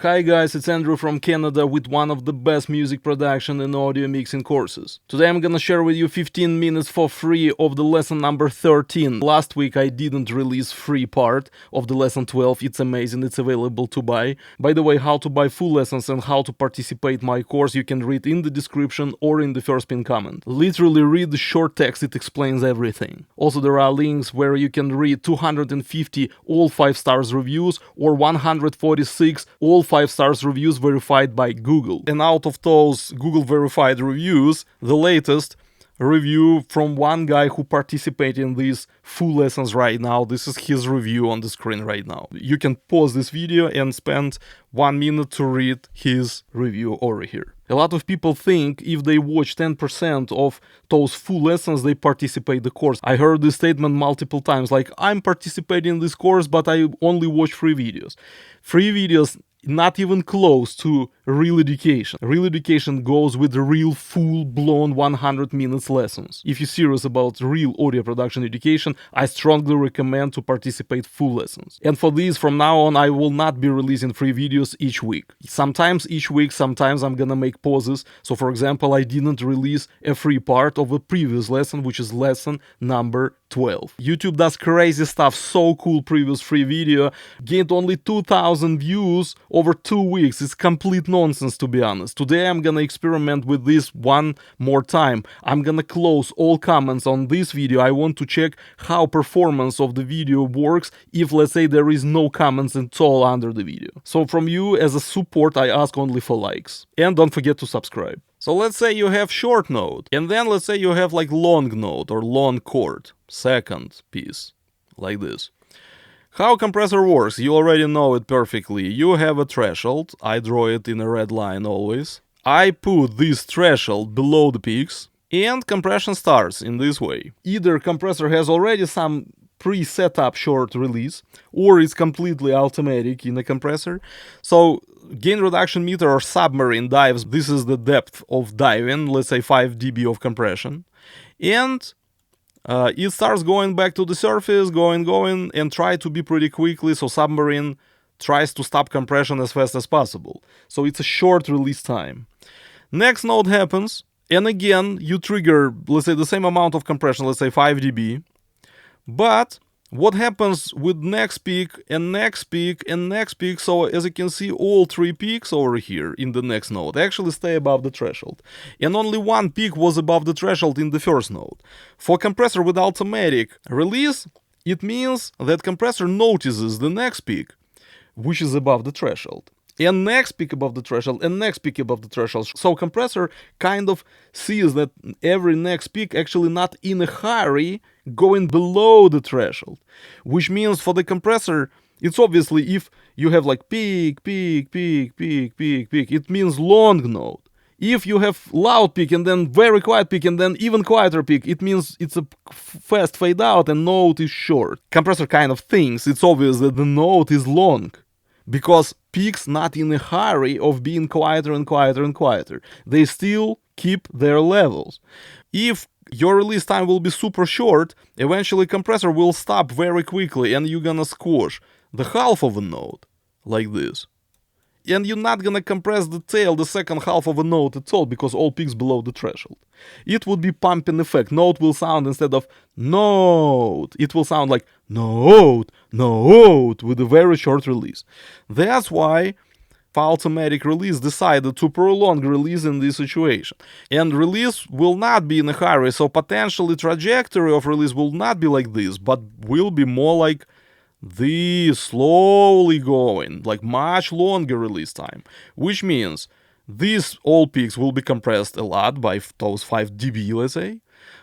Hi guys, it's Andrew from Canada with one of the best music production and audio mixing courses. Today I'm gonna share with you 15 minutes for free of the lesson number 13. Last week I didn't release free part of the lesson 12. It's amazing, it's available to buy. By the way, how to buy full lessons and how to participate in my course you can read in the description or in the first pinned comment. Literally read the short text, it explains everything. Also there are links where you can read 250 all 5 stars reviews or 146 all 5 stars reviews verified by Google. And out of those Google verified reviews, the latest review from one guy who participated in these full lessons right now. This is his review on the screen right now. You can pause this video and spend 1 minute to read his review over here. A lot of people think if they watch 10% of those full lessons, they participate in the course. I heard this statement multiple times, like, I'm participating in this course, but I only watch free videos. Free videos not even close to real education. Real education goes with real full-blown 100 minutes lessons. If you're serious about real audio production education, I strongly recommend to participate full lessons. And for these, from now on, I will not be releasing free videos each week. Sometimes each week, sometimes I'm gonna make pauses. So for example, I didn't release a free part of a previous lesson, which is lesson number 12. YouTube does crazy stuff, so cool. Previous free video gained only 2,000 views over 2 weeks. It's complete nonsense, to be honest. Today I'm gonna experiment with this one more time. I'm gonna close all comments on this video. I want to check how performance of the video works if, let's say, there is no comments at all under the video. So from you as a support, I ask only for likes. And don't forget to subscribe. So let's say you have short note, and then let's say you have like long note or long chord, second piece, like this. How compressor works, you already know it perfectly. You have a threshold, I draw it in a red line always. I put this threshold below the peaks, and compression starts in this way. Either compressor has already some pre-set up short release, or it's completely automatic in a compressor. So gain reduction meter or submarine dives, this is the depth of diving, let's say 5 dB of compression. And it starts going back to the surface, going, and try to be pretty quickly, so submarine tries to stop compression as fast as possible. So it's a short release time. Next node happens, and again, you trigger, let's say, the same amount of compression, let's say 5 dB. But what happens with next peak and next peak and next peak? So as you can see, all 3 peaks over here in the next node actually stay above the threshold. And only 1 peak was above the threshold in the first node. For compressor with automatic release, it means that compressor notices the next peak, which is above the threshold. And next peak above the threshold, and next peak above the threshold. So compressor kind of sees that every next peak actually not in a hurry going below the threshold. Which means for the compressor, it's obviously if you have like peak, peak, peak, peak, peak, peak, it means long node. If you have loud peak and then very quiet peak and then even quieter peak, it means it's a fast fade out and node is short. Compressor kind of thinks it's obvious that the node is long, because peaks not in a hurry of being quieter and quieter and quieter. They still keep their levels. If your release time will be super short, eventually compressor will stop very quickly and you're gonna squash the half of a node, like this. And you're not gonna compress the tail, the second half of a note at all, because all peaks below the threshold. It would be pumping effect. Note will sound, instead of note, it will sound like note, note, with a very short release. That's why automatic release decided to prolong release in this situation. And release will not be in a hurry, so potentially trajectory of release will not be like this, but will be more like this, slowly going, like much longer release time, which means these all peaks will be compressed a lot by those 5 dB, let's say,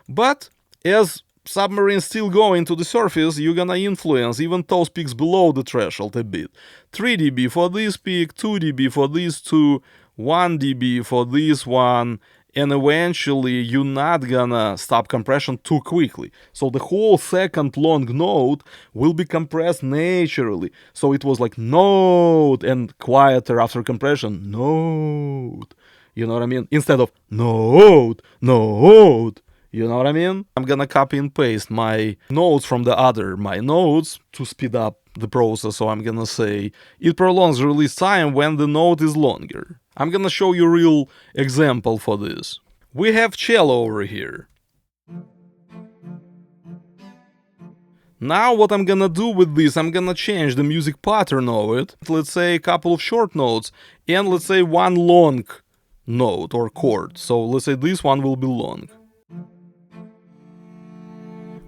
but as submarines still going to the surface, you're gonna influence even those peaks below the threshold a bit. 3 dB for this peak, 2 dB for these 2, 1 dB for this one, and eventually you're not gonna stop compression too quickly. So the whole second long node will be compressed naturally. So it was like node and quieter after compression, node. You know what I mean? Instead of node, node. You know what I mean? I'm gonna copy and paste my nodes from my nodes to speed up the process, so I'm gonna say it prolongs release time when the note is longer. I'm gonna show you a real example for this. We have cello over here. Now what I'm gonna do with this, I'm gonna change the music pattern of it. Let's say a couple of short notes and let's say one long note or chord. So let's say this one will be long.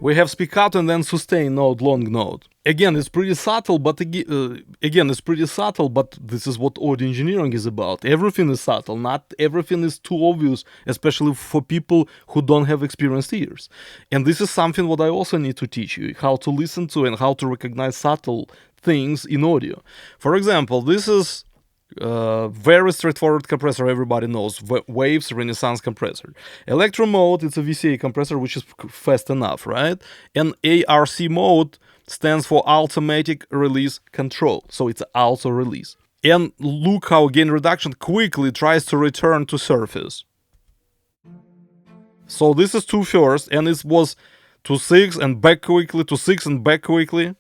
We have spiccato and then sustain note, long note. Again, it's pretty subtle, but this is what audio engineering is about. Everything is subtle, not everything is too obvious, especially for people who don't have experienced ears. And this is something what I also need to teach you, how to listen to and how to recognize subtle things in audio. For example, this is very straightforward compressor, everybody knows, Waves Renaissance compressor. Electro mode, it's a VCA compressor, which is fast enough, right? And ARC mode stands for automatic release control, so it's auto release. And look how gain reduction quickly tries to return to surface. So this is 2 first, and it was to 6 and back quickly, to 6 and back quickly.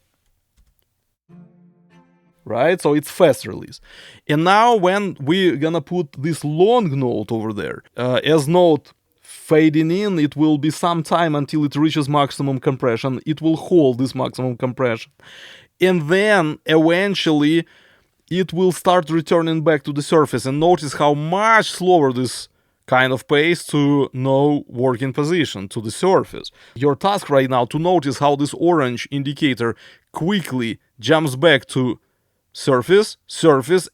Right? So it's fast release. And now when we're gonna put this long note over there, as note fading in, it will be some time until it reaches maximum compression. It will hold this maximum compression. And then eventually it will start returning back to the surface. And notice how much slower this kind of pace to no working position, to the surface. Your task right now to notice how this orange indicator quickly jumps back to surface,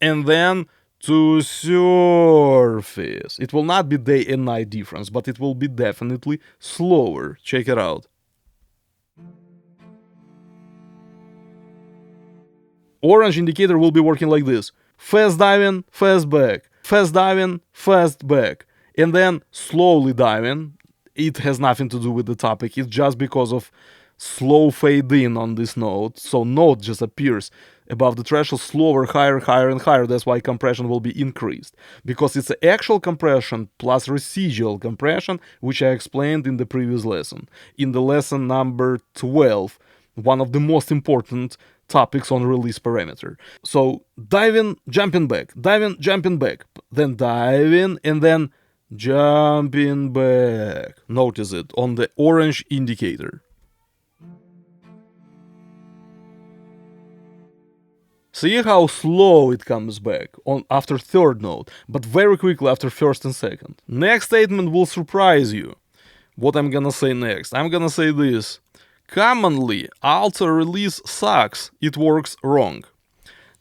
and then to surface. It will not be day and night difference, but it will be definitely slower. Check it out. Orange indicator will be working like this. Fast diving, fast back. Fast diving, fast back. And then slowly diving. It has nothing to do with the topic. It's just because of slow fade in on this note. So note just appears above the threshold, slower, higher, and higher. That's why compression will be increased. Because it's the actual compression plus residual compression, which I explained in the previous lesson. In the lesson number 12, one of the most important topics on release parameter. So diving, jumping back, then diving, and then jumping back. Notice it on the orange indicator. See how slow it comes back on after third note, but very quickly after first and second. Next statement will surprise you. What I'm gonna say next? I'm gonna say this. Commonly, auto release sucks. It works wrong.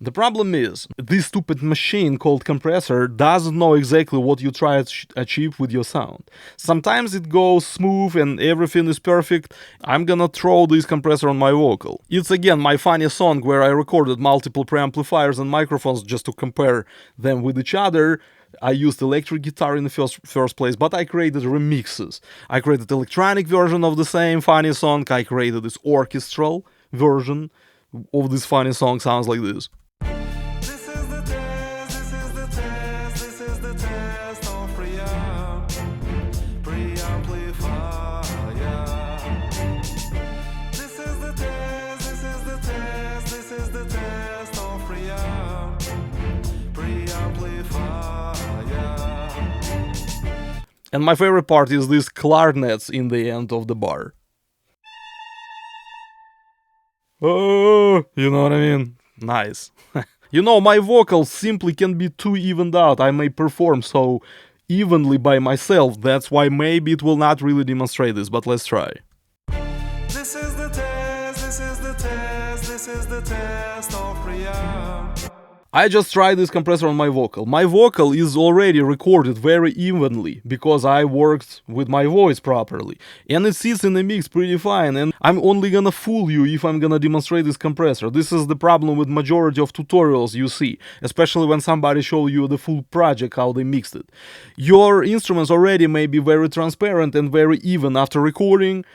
The problem is, this stupid machine called compressor doesn't know exactly what you try to achieve with your sound. Sometimes it goes smooth and everything is perfect. I'm gonna throw this compressor on my vocal. It's again my funny song where I recorded multiple preamplifiers and microphones just to compare them with each other. I used electric guitar in the first place, but I created remixes. I created electronic version of the same funny song. I created this orchestral version of this funny song. Sounds like this. And my favorite part is these clarinets in the end of the bar. Oh, you know what I mean? Nice. You know, my vocals simply can be too evened out. I may perform so evenly by myself. That's why maybe it will not really demonstrate this, but let's try. This is the test, this is the test, this is the test of preamp. I just tried this compressor on my vocal. My vocal is already recorded very evenly because I worked with my voice properly. And it sits in the mix pretty fine, and I'm only gonna fool you if I'm gonna demonstrate this compressor. This is the problem with majority of tutorials you see, especially when somebody shows you the full project, how they mixed it. Your instruments already may be very transparent and very even after recording.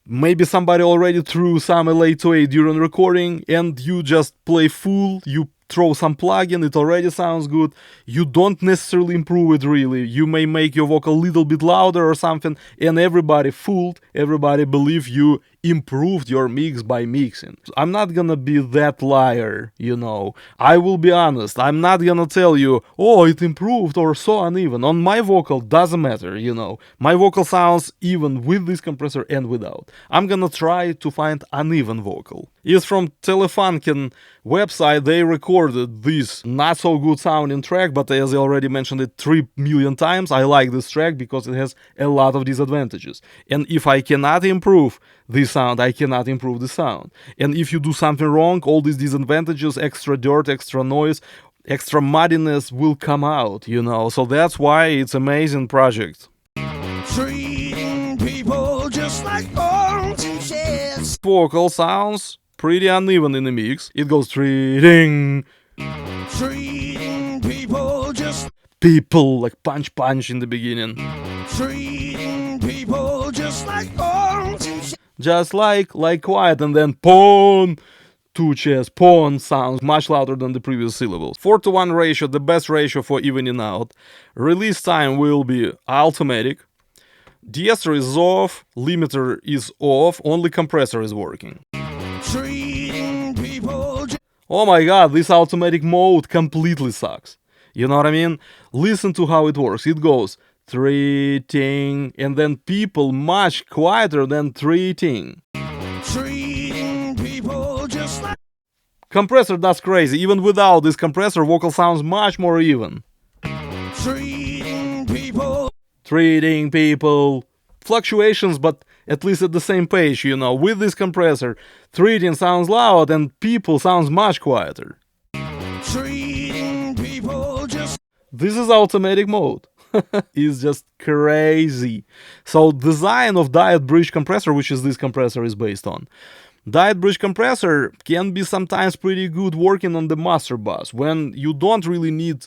Maybe somebody already threw some LA2A during recording and you just play full, you throw some plugin, it already sounds good. You don't necessarily improve it really. You may make your vocal a little bit louder or something, and everybody fooled, everybody believe you improved your mix by mixing. I'm not gonna be that liar, I will be honest. I'm not gonna tell you, oh, it improved or so uneven. On my vocal, doesn't matter, My vocal sounds even with this compressor and without. I'm gonna try to find uneven vocal. It's from Telefunken website. They recorded this not so good sounding track, but as I already mentioned it 3 million times, I like this track because it has a lot of disadvantages. And if I cannot improve this sound, I cannot improve the sound. And if you do something wrong, all these disadvantages, extra dirt, extra noise, extra muddiness will come out, So that's why it's amazing project. Treating people just like pawns and chairs. Vocal sounds pretty uneven in the mix. It goes treating people just people like punch in the beginning. Treating people just like pawns and chairs. Just like quiet, and then pawn. 2 chairs, pawn sounds much louder than the previous syllables. 4:1 ratio, the best ratio for evening out. Release time will be automatic. De-esser is off, limiter is off, only compressor is working. Treating people Oh my god, this automatic mode completely sucks. You know what I mean? Listen to how it works. It goes treating, and then people much quieter than treating. treating people just like Compressor does crazy. Even without this compressor, vocal sounds much more even. treating people. Treating people. Fluctuations, but at least at the same page, With this compressor, treating sounds loud and people sounds much quieter. Treating people just This is automatic mode. It's just crazy. So design of diode bridge compressor, which is this compressor is based on. Diode bridge compressor can be sometimes pretty good working on the master bus when you don't really need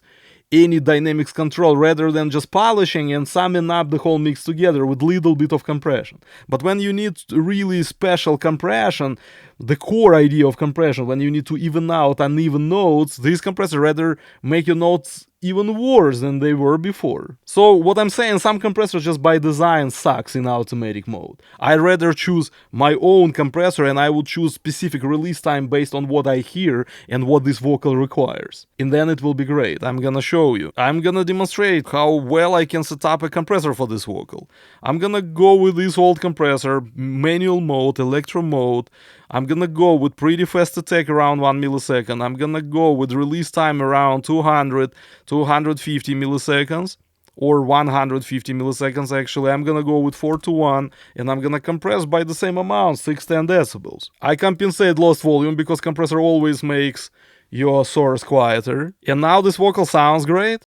any dynamics control rather than just polishing and summing up the whole mix together with little bit of compression. But when you need really special compression, the core idea of compression, when you need to even out uneven notes, this compressor rather make your notes even worse than they were before. So what I'm saying, some compressor just by design sucks in automatic mode. I'd rather choose my own compressor, and I would choose specific release time based on what I hear and what this vocal requires. And then it will be great. I'm gonna show you. I'm gonna demonstrate how well I can set up a compressor for this vocal. I'm gonna go with this old compressor, manual mode, electro mode. I'm gonna go with pretty fast attack around 1 millisecond. I'm gonna go with release time around 200, 250 milliseconds. Or 150 milliseconds actually. I'm gonna go with 4:1 and I'm gonna compress by the same amount, 610 decibels. I compensate lost volume because compressor always makes your source quieter. And now this vocal sounds great.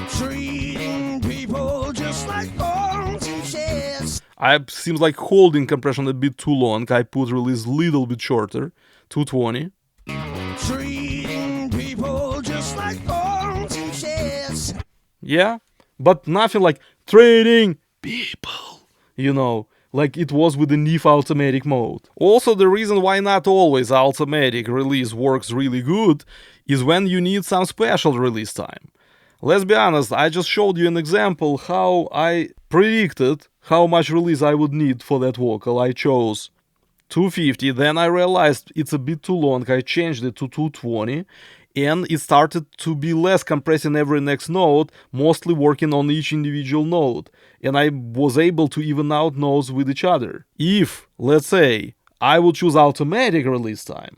treating people just like pawns and chairs. I seems like holding compression a bit too long. I put release little bit shorter, 220. Treating people just like pawns and chairs. Yeah, but nothing like trading people, like it was with the NIF automatic mode. Also, the reason why not always automatic release works really good is when you need some special release time. Let's be honest, I just showed you an example how I predicted how much release I would need for that vocal. I chose 250, then I realized it's a bit too long, I changed it to 220, and it started to be less compressing every next note, mostly working on each individual note, and I was able to even out notes with each other. If, let's say, I would choose automatic release time,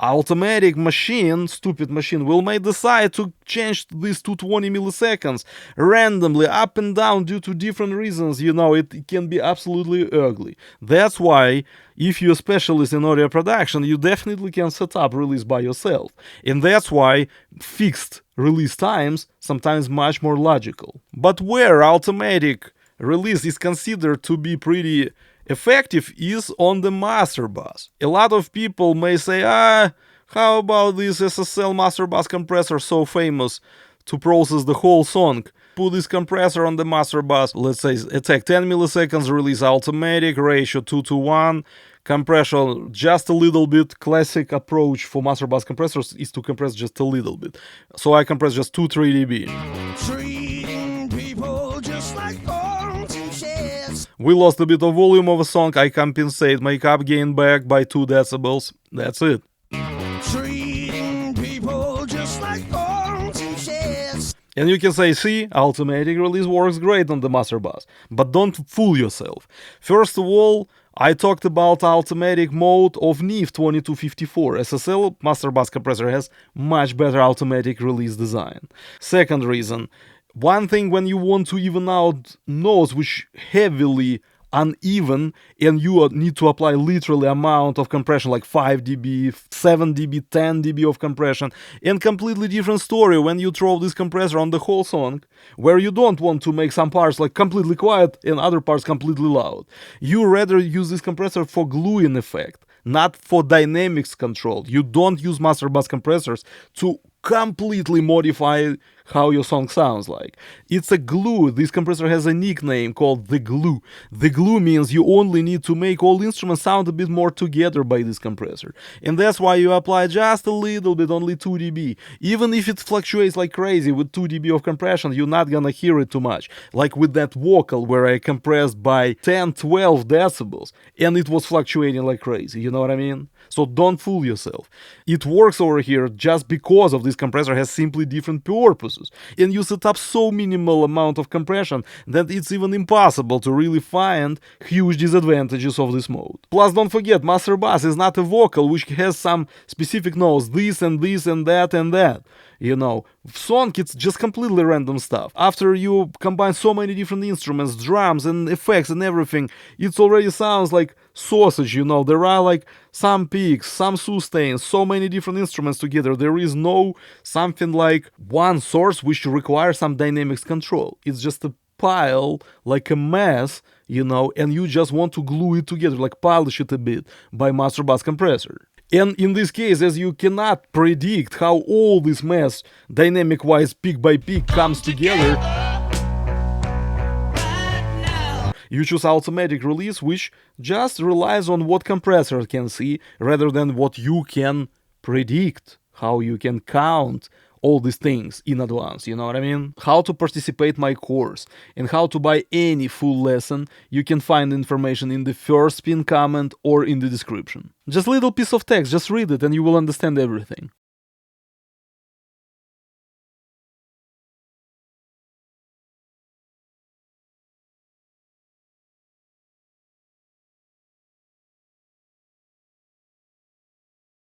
automatic machine, stupid machine, may decide to change these 220 milliseconds randomly up and down due to different reasons. It can be absolutely ugly. That's why, if you're a specialist in audio production, you definitely can set up release by yourself. And that's why fixed release times sometimes much more logical. But where automatic release is considered to be pretty effective is on the master bus. A lot of people may say, how about this SSL master bus compressor so famous to process the whole song? Put this compressor on the master bus, let's say attack 10 milliseconds, release automatic, ratio 2:1, compression just a little bit. Classic approach for master bus compressors is to compress just a little bit. So I compress just 2-3 dB. Treating people just like pawns and chairs. We lost a bit of volume of a song, I compensate my up gain back by 2 decibels. That's it. Treating people just like pawns and chess. And you can say, see, automatic release works great on the master bus. But don't fool yourself. First of all, I talked about automatic mode of NIF 2254. SSL master bus compressor has much better automatic release design. Second reason, one thing when you want to even out notes which heavily uneven and you need to apply literally amount of compression like 5 dB, 7 dB, 10 dB of compression, and completely different story when you throw this compressor on the whole song where you don't want to make some parts like completely quiet and other parts completely loud. You rather use this compressor for gluing effect, not for dynamics control. You don't use master bus compressors to completely modify how your song sounds like. It's a glue. This compressor has a nickname called the glue. The glue means you only need to make all instruments sound a bit more together by this compressor. And that's why you apply just a little bit, only 2 dB. Even if it fluctuates like crazy with 2 dB of compression, you're not gonna hear it too much. Like with that vocal where I compressed by 10, 12 decibels and it was fluctuating like crazy, you know what I mean? So don't fool yourself. It works over here just because of this compressor has simply different purposes. And you set up so minimal amount of compression that it's even impossible to really find huge disadvantages of this mode. Plus, don't forget, master bus is not a vocal which has some specific notes, this and that and that. You know, song, it's just completely random stuff. After you combine so many different instruments, drums and effects and everything, it already sounds like sausage, you know. There are like some peaks, some sustains, so many different instruments together. There is no something like one source which requires some dynamics control. It's just a pile, like a mess, you know, and you just want to glue it together, like polish it a bit by master bus compressor. And in this case, as you cannot predict how all this mess, dynamic-wise, peak by peak, comes together, you choose automatic release, which just relies on what compressor can see, rather than what you can predict, how you can count all these things in advance, you know what I mean? How to participate my course and how to buy any full lesson, you can find information in the first pinned comment or in the description. Just a little piece of text, just read it and you will understand everything.